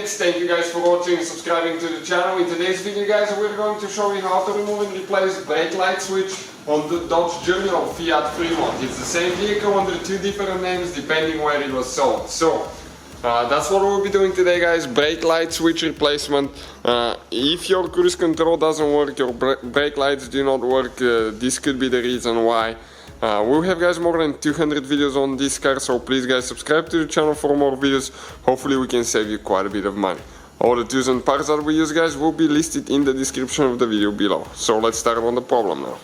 mates, thank you guys for watching and subscribing to the channel. In today's video guys we're going to show you how to remove and replace brake light switch on the Dodge Europe Fiat Freemont. It's the same vehicle under two different names depending where it was sold. So that's what we'll be doing today guys, brake light switch replacement. If your cruise control doesn't work, your brake lights do not work, this could be the reason why. We'll have guys more than 200 videos on this car, so please guys subscribe to the channel for more videos. Hopefully we can save you quite a bit of money. All the tools and parts that we use guys will be listed in the description of the video below. So let's start on the problem now.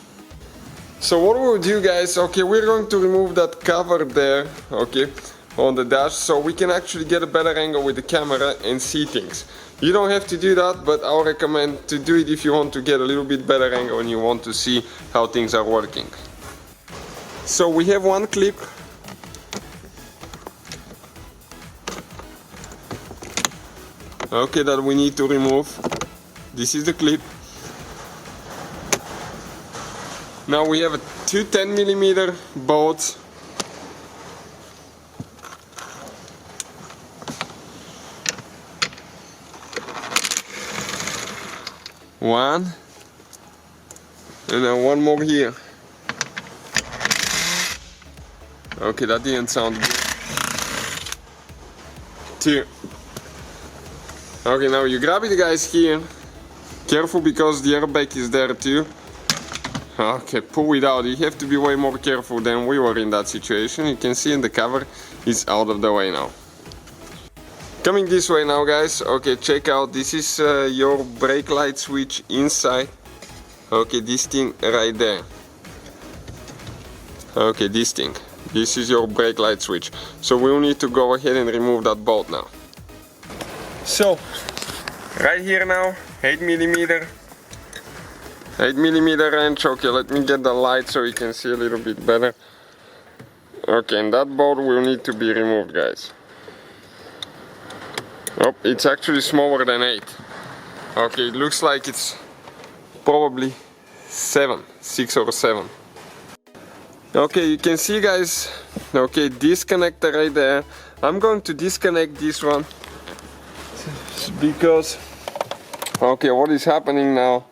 So what we'll do guys, okay, we're going to remove that cover there, okay, on the dash, so we can actually get a better angle with the camera and see things. You don't have to do that, but I'll recommend to do it if you want to get a little bit better angle and you want to see how things are working. So we have one clip, okay, that we need to remove. This is the clip. Now we have two 10mm bolts. One, and then one more here. Okay, that didn't sound good. Two. Okay, now you grab it guys here. Careful because the airbag is there too. Okay, pull it out. You have to be way more careful than we were in that situation. You can see in the cover is out of the way now. Coming this way now guys, okay, check out, this is your brake light switch inside. Okay, this thing right there. Okay, this thing. This is your brake light switch. So we'll need to go ahead and remove that bolt now. So, right here now, 8mm wrench. Okay, let me get the light so you can see a little bit better. Okay, and that bolt will need to be removed guys. Oh, it's actually smaller than 8. Okay, it looks like it's probably 6 or 7. Okay, you can see guys, okay, disconnector right there. I'm going to disconnect this one because, okay, what is happening now,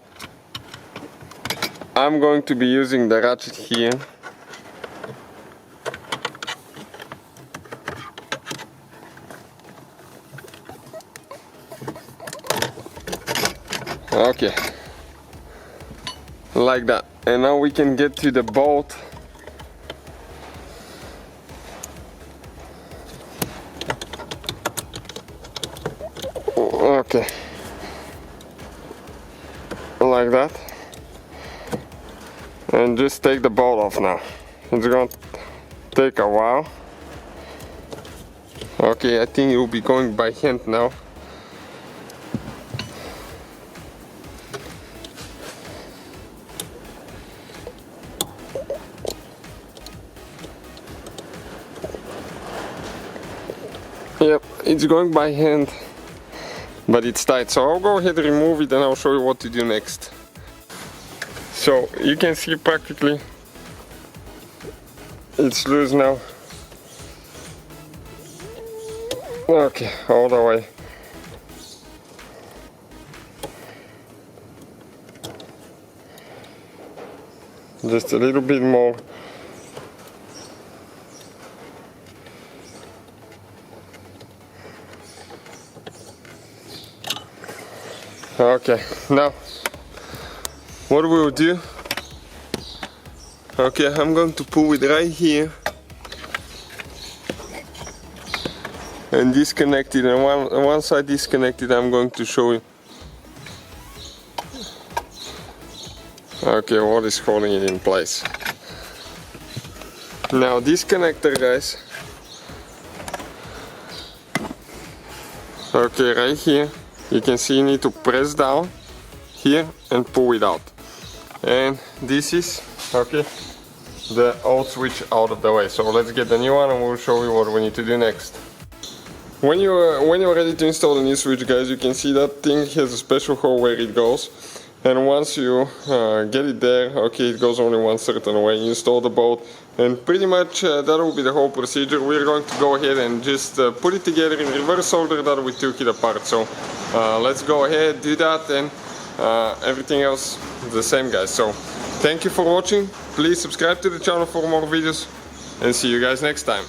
I'm going to be using the ratchet here. Okay, like that, and now we can get to the bolt. Okay, like that, and just take the bolt off now. It's going to take a while. Okay, I think it will be going by hand now. Yep, it's going by hand, but it's tight, so I'll go ahead and remove it and I'll show you what to do next. So you can see practically it's loose now. Okay, all the way. Just a little bit more. Okay, now what we will do, okay, I'm going to pull it right here and disconnect it, and once I disconnect it I'm going to show you, okay, what is holding it in place. Now this connector guys, okay, right here. You can see you need to press down here and pull it out. And this is, okay, the old switch out of the way. So let's get the new one and we'll show you what we need to do next. When you're ready to install the new switch guys, you can see that thing has a special hole where it goes. And once you get it there, okay, it goes only one certain way. You install the bolt, and pretty much that will be the whole procedure. We're going to go ahead and just put it together in reverse order that we took it apart. So let's go ahead, do that, and everything else is the same, guys. So thank you for watching. Please subscribe to the channel for more videos, and see you guys next time.